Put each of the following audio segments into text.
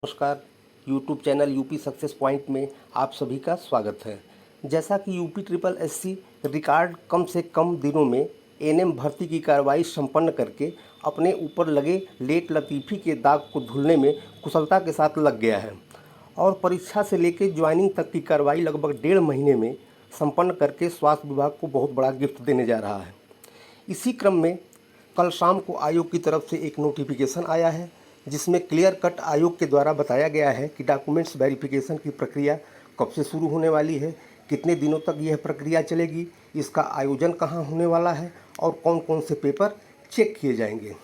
नमस्कार। YouTube channel UP success point में आप सभी का स्वागत है। जैसा कि यूपी ट्रिपल एससी रिकॉर्ड कम से कम दिनों में एनएम भर्ती की कार्रवाई संपन्न करके अपने ऊपर लगे लेट लतीफ़ी के दाग को धुलने में कुशलता के साथ लग गया है और परीक्षा से लेकर ज्वाइनिंग तक की कार्रवाई लगभग 1.5 महीने में संपन्न करके स्वास्थ्य विभाग को बहुत बड़ा गिफ्ट देने जा रहा है। इसी क्रम में कल शाम को आयोग की तरफ से एक नोटिफिकेशन आया है जिसमें क्लियर कट आयोग के द्वारा बताया गया है कि डॉक्यूमेंट्स वेरिफिकेशन की प्रक्रिया कब से शुरू होने वाली है, कितने दिनों तक यह प्रक्रिया चलेगी, इसका आयोजन कहाँ होने वाला है और कौन कौन से पेपर चेक किए जाएंगे।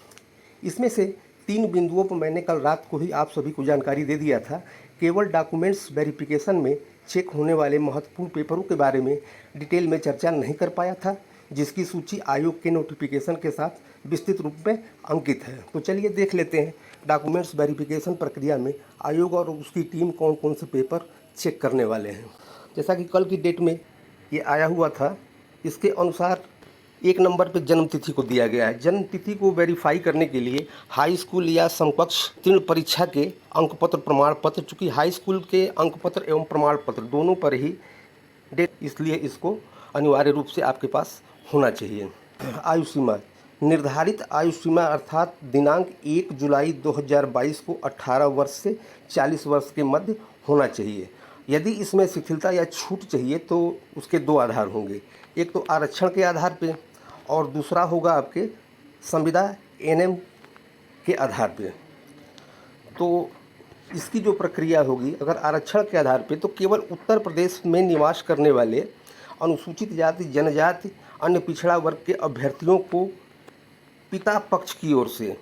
इसमें से 3 बिंदुओं पर मैंने कल रात को ही आप सभी को जानकारी दे दिया था। केवल डॉक्यूमेंट्स वेरिफिकेशन में चेक होने वाले महत्वपूर्ण पेपरों के बारे में डिटेल में चर्चा नहीं कर पाया था, जिसकी सूची आयोग के नोटिफिकेशन के साथ विस्तृत रूप में अंकित है। तो चलिए देख लेते हैं डॉक्यूमेंट्स वेरिफिकेशन प्रक्रिया में आयोग और उसकी टीम कौन कौन से पेपर चेक करने वाले हैं। जैसा कि कल की डेट में ये आया हुआ था, इसके अनुसार 1 नंबर पे जन्म तिथि को दिया गया है। जन्म तिथि को वेरीफाई करने के लिए हाई स्कूल या समकक्ष उत्तीर्ण परीक्षा के अंक पत्र प्रमाण पत्र, चूँकि हाई स्कूल के अंक पत्र एवं प्रमाण पत्र दोनों पर ही डेट, इसलिए इसको अनिवार्य रूप से आपके पास होना चाहिए। आयु सीमा निर्धारित आयु सीमा अर्थात दिनांक 1 जुलाई 2022 को 18 वर्ष से 40 वर्ष के मध्य होना चाहिए। यदि इसमें शिथिलता या छूट चाहिए तो उसके 2 आधार होंगे, एक तो आरक्षण के आधार पे और दूसरा होगा आपके संविदा एनएम के आधार पे। तो इसकी जो प्रक्रिया होगी, अगर आरक्षण के आधार पे तो केवल उत्तर प्रदेश में निवास करने वाले अनुसूचित जाति, जनजाति, अन्य पिछड़ा वर्ग के अभ्यर्थियों को पिता पक्ष की ओर से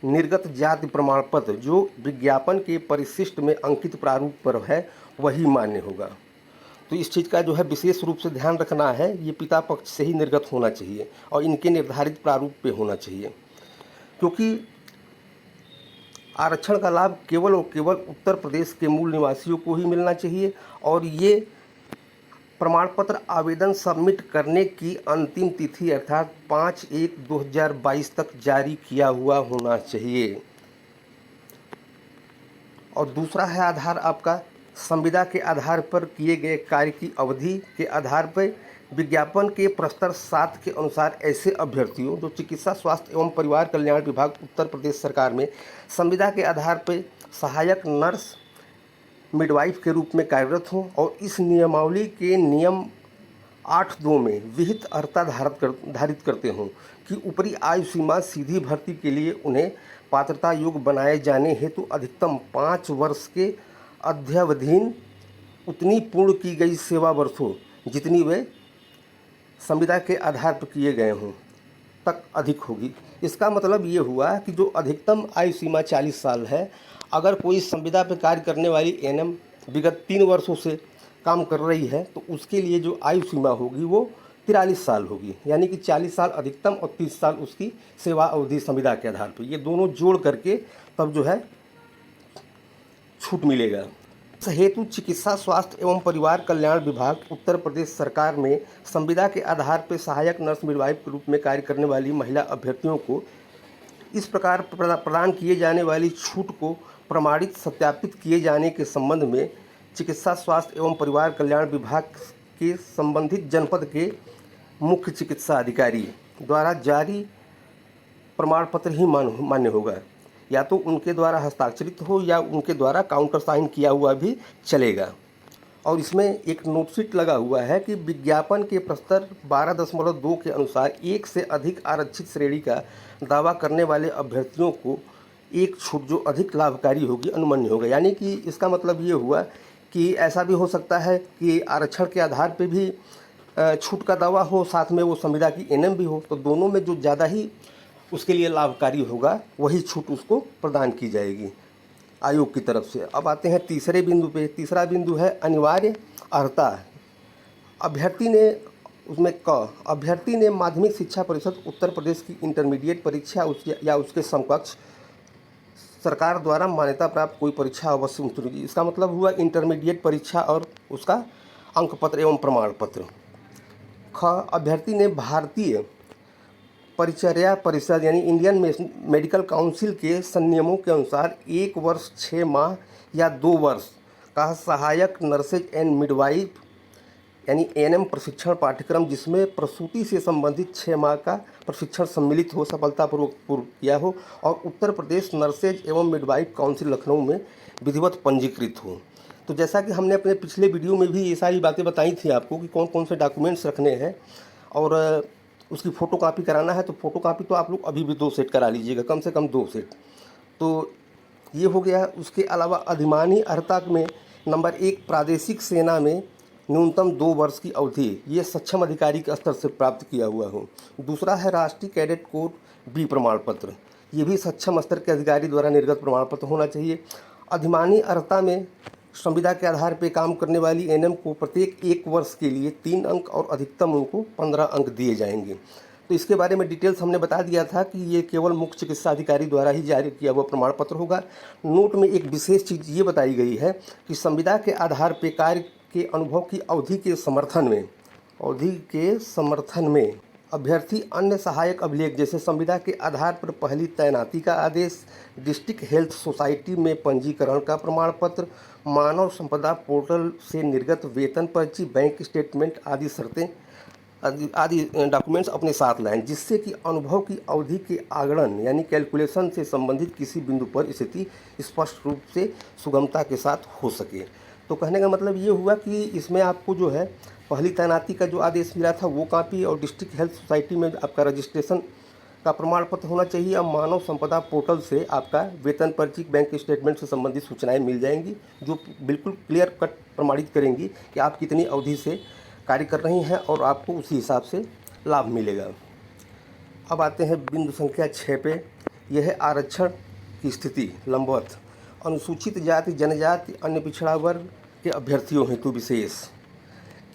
निर्गत जाति प्रमाण पत्र जो विज्ञापन के परिशिष्ट में अंकित प्रारूप पर है वही मान्य होगा। तो इस चीज़ का जो है विशेष रूप से ध्यान रखना है, ये पिता पक्ष से ही निर्गत होना चाहिए और इनके निर्धारित प्रारूप पे होना चाहिए, क्योंकि आरक्षण का लाभ केवल और केवल उत्तर प्रदेश के मूल निवासियों को ही मिलना चाहिए और ये प्रमाण पत्र आवेदन सबमिट करने की अंतिम तिथि अर्थात 5/1/2022 तक जारी किया हुआ होना चाहिए। और दूसरा है आधार आपका संविदा के आधार पर किए गए कार्य की अवधि के आधार पर विज्ञापन के प्रस्तर 7 के अनुसार ऐसे अभ्यर्थियों जो चिकित्सा स्वास्थ्य एवं परिवार कल्याण विभाग उत्तर प्रदेश सरकार में संविदा के आधार पर सहायक नर्स मिडवाइफ के रूप में कार्यरत हों और इस नियमावली के नियम 8(2) में विहित अर्हता धारित करते हों कि ऊपरी आयु सीमा सीधी भर्ती के लिए उन्हें पात्रता योग्य बनाए जाने हेतु अधिकतम 5 वर्ष के अध्यवधीन उतनी पूर्ण की गई सेवा वर्षों जितनी वे संविदा के आधार पर किए गए हों तक अधिक होगी। इसका मतलब ये हुआ कि जो अधिकतम आयु सीमा 40 साल है, अगर कोई संविदा पर कार्य करने वाली एनएम विगत 3 वर्षों से काम कर रही है तो उसके लिए जो आयु सीमा होगी वो 43 साल होगी, यानी कि 40 साल अधिकतम और 30 साल उसकी सेवा अवधि संविदा के आधार पर। ये दोनों जोड़ करके तब जो है छूट मिलेगा। इस हेतु चिकित्सा स्वास्थ्य एवं परिवार कल्याण विभाग उत्तर प्रदेश सरकार में संविदा के आधार पर सहायक नर्स मिडवाइफ के रूप में कार्य करने वाली महिला अभ्यर्थियों को इस प्रकार प्रदान किए जाने वाली छूट को प्रमाणित सत्यापित किए जाने के संबंध में चिकित्सा स्वास्थ्य एवं परिवार कल्याण विभाग के संबंधित जनपद के मुख्य चिकित्सा अधिकारी द्वारा जारी प्रमाण पत्र ही मान्य होगा, या तो उनके द्वारा हस्ताक्षरित हो या उनके द्वारा काउंटर साइन किया हुआ भी चलेगा। और इसमें एक नोटशीट लगा हुआ है कि विज्ञापन के प्रस्तर 12.2 के अनुसार एक से अधिक आरक्षित श्रेणी का दावा करने वाले अभ्यर्थियों को एक छूट जो अधिक लाभकारी होगी अनुमन्य होगा। यानी कि इसका मतलब ये हुआ कि ऐसा भी हो सकता है कि आरक्षण के आधार पे भी छूट का दावा हो, साथ में वो संविदा की एनएम भी हो, तो दोनों में जो ज़्यादा ही उसके लिए लाभकारी होगा वही छूट उसको प्रदान की जाएगी आयोग की तरफ से। अब आते हैं तीसरे बिंदु पे। तीसरा बिंदु है अनिवार्य अर्हता। अभ्यर्थी ने माध्यमिक शिक्षा परिषद उत्तर प्रदेश की इंटरमीडिएट परीक्षा या उसके समकक्ष सरकार द्वारा मान्यता प्राप्त कोई परीक्षा अवश्य उत्तीर्ण की। इसका मतलब हुआ इंटरमीडिएट परीक्षा और उसका अंक पत्र एवं प्रमाण पत्र। ख अभ्यर्थी ने भारतीय परिचर्या परिषद यानी इंडियन मेडिकल काउंसिल के संनियमों के अनुसार 1 वर्ष 6 माह या 2 वर्ष का सहायक नर्सेज एंड मिडवाइफ यानी एएनएम प्रशिक्षण पाठ्यक्रम, जिसमें प्रसूति से संबंधित 6 माह का प्रशिक्षण सम्मिलित हो, सफलतापूर्वक पूर्ण किया हो और उत्तर प्रदेश नर्सेज एवं मिडवाइफ काउंसिल लखनऊ में विधिवत पंजीकृत हो। तो जैसा कि हमने अपने पिछले वीडियो में भी ये सारी बातें बताई थी आपको कि कौन कौन से डॉक्यूमेंट्स रखने हैं और उसकी फ़ोटो कापी कराना है, तो फ़ोटो कापी तो आप लोग अभी भी 2 सेट करा लीजिएगा, कम से कम 2 सेट। तो ये हो गया। उसके अलावा अधिमानी अर्हता में नंबर 1 प्रादेशिक सेना में न्यूनतम 2 वर्ष की अवधि, ये सक्षम अधिकारी के स्तर से प्राप्त किया हुआ हो। दूसरा है राष्ट्रीय कैडेट कोर बी प्रमाण पत्र, ये भी सक्षम स्तर के अधिकारी द्वारा निर्गत प्रमाण पत्र होना चाहिए। अधिमानी अर्हता में संविदा के आधार पर काम करने वाली एएनएम को प्रत्येक 1 वर्ष के लिए 3 अंक और अधिकतम उनको 15 अंक दिए जाएंगे। तो इसके बारे में डिटेल्स हमने बता दिया था कि ये केवल मुख्य चिकित्सा अधिकारी द्वारा ही जारी किया हुआ प्रमाण पत्र होगा। नोट में एक विशेष चीज़ ये बताई गई है कि संविदा के आधार पर कार्य के अनुभव की अवधि के समर्थन में अभ्यर्थी अन्य सहायक अभिलेख जैसे संविदा के आधार पर पहली तैनाती का आदेश, डिस्ट्रिक्ट हेल्थ सोसाइटी में पंजीकरण का प्रमाण पत्र, मानव संपदा पोर्टल से निर्गत वेतन पर्ची, बैंक स्टेटमेंट आदि डॉक्यूमेंट्स अपने साथ लाएं, जिससे कि अनुभव की अवधि के आगणन यानी कैलकुलेशन से संबंधित किसी बिंदु पर स्थिति स्पष्ट रूप से सुगमता के साथ हो सके। तो कहने का मतलब ये हुआ कि इसमें आपको जो है पहली तैनाती का जो आदेश मिला था वो कापी और डिस्ट्रिक्ट हेल्थ सोसाइटी में आपका रजिस्ट्रेशन का प्रमाण पत्र होना चाहिए। और मानव संपदा पोर्टल से आपका वेतन पर्ची, बैंक स्टेटमेंट से संबंधित सूचनाएं मिल जाएंगी, जो बिल्कुल क्लियर कट प्रमाणित करेंगी कि आप कितनी अवधि से कार्य कर रही हैं और आपको उसी हिसाब से लाभ मिलेगा। अब आते हैं बिंदु संख्या 6 पे। यह है आरक्षण की स्थिति लंबवत। अनुसूचित जाति जनजाति अन्य पिछड़ा वर्ग के अभ्यर्थियों हेतु विशेष,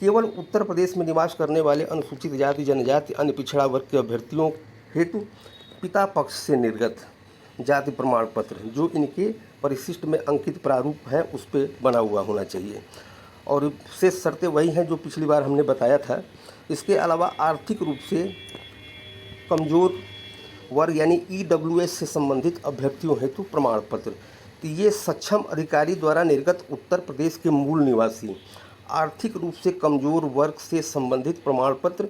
केवल उत्तर प्रदेश में निवास करने वाले अनुसूचित जाति जनजाति अन्य पिछड़ा वर्ग के अभ्यर्थियों हेतु पिता पक्ष से निर्गत जाति प्रमाण पत्र जो इनके परिशिष्ट में अंकित प्रारूप है उस पर बना हुआ होना चाहिए। और शेष शर्तें वही हैं जो पिछली बार हमने बताया था। इसके अलावा आर्थिक रूप से कमज़ोर वर्ग यानी ईडब्ल्यूएस से संबंधित अभ्यर्थियों हेतु प्रमाण पत्र, तो ये सक्षम अधिकारी द्वारा निर्गत उत्तर प्रदेश के मूल निवासी आर्थिक रूप से कमज़ोर वर्ग से संबंधित प्रमाण पत्र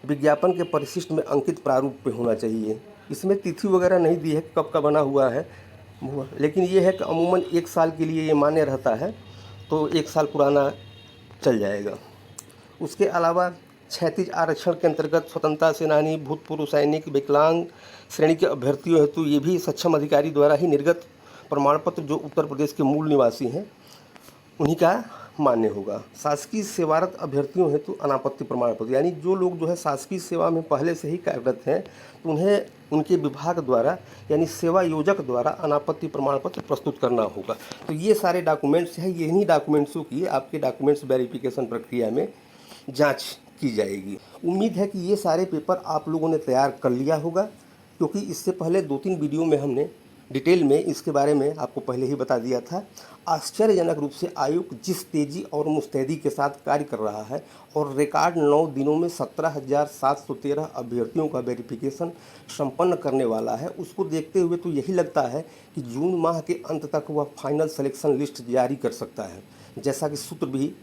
विज्ञापन के परिशिष्ट में अंकित प्रारूप पे होना चाहिए। इसमें तिथि वगैरह नहीं दी है कब का बना हुआ है, लेकिन ये है कि अमूमन 1 साल के लिए ये मान्य रहता है, तो 1 साल पुराना चल जाएगा। उसके अलावा क्षैतिज आरक्षण के अंतर्गत स्वतंत्रता सेनानी, भूतपूर्व सैनिक, विकलांग श्रेणी के अभ्यर्थियों हेतु ये भी सक्षम अधिकारी द्वारा ही निर्गत प्रमाण पत्र जो उत्तर प्रदेश के मूल निवासी हैं उन्हीं का मान्य होगा। शासकीय सेवारत अभ्यर्थियों हेतु अनापत्ति प्रमाण पत्र, यानी जो लोग जो है शासकीय सेवा में पहले से ही कार्यरत हैं तो उन्हें उनके विभाग द्वारा यानी सेवा योजक द्वारा अनापत्ति प्रमाण पत्र प्रस्तुत करना होगा। तो ये सारे डॉक्यूमेंट्स हैं, यही डॉक्यूमेंट्सों की आपके डॉक्यूमेंट्स वेरिफिकेशन प्रक्रिया में जाँच की जाएगी। उम्मीद है कि ये सारे पेपर आप लोगों ने तैयार कर लिया होगा, क्योंकि इससे पहले 2-3 वीडियो में हमने डिटेल में इसके बारे में आपको पहले ही बता दिया था। आश्चर्यजनक रूप से आयोग जिस तेज़ी और मुस्तैदी के साथ कार्य कर रहा है और रिकॉर्ड 9 दिनों में 17,713 अभ्यर्थियों का वेरिफिकेशन संपन्न करने वाला है, उसको देखते हुए तो यही लगता है कि जून माह के अंत तक वह फाइनल सिलेक्शन लिस्ट जारी कर सकता है, जैसा कि सूत्र भी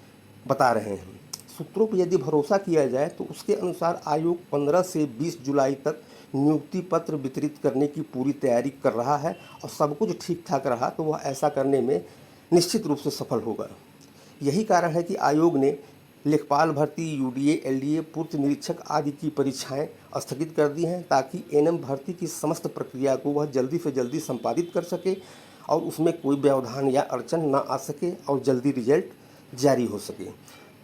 बता रहे हैं। सूत्रों पर यदि भरोसा किया जाए तो उसके अनुसार आयोग 15 से 20 जुलाई तक नियुक्ति पत्र वितरित करने की पूरी तैयारी कर रहा है और सब कुछ ठीक ठाक रहा तो वह ऐसा करने में निश्चित रूप से सफल होगा। यही कारण है कि आयोग ने लेखपाल भर्ती, यूडीए, एलडीए, पूर्व निरीक्षक आदि की परीक्षाएं स्थगित कर दी हैं, ताकि एएनएम भर्ती की समस्त प्रक्रिया को वह जल्दी से जल्दी संपादित कर सके और उसमें कोई व्यवधान या अड़चन न आ सके और जल्दी रिजल्ट जारी हो सके।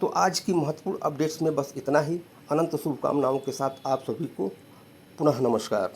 तो आज की महत्वपूर्ण अपडेट्स में बस इतना ही। अनंत शुभकामनाओं के साथ आप सभी को पुनः नमस्कार।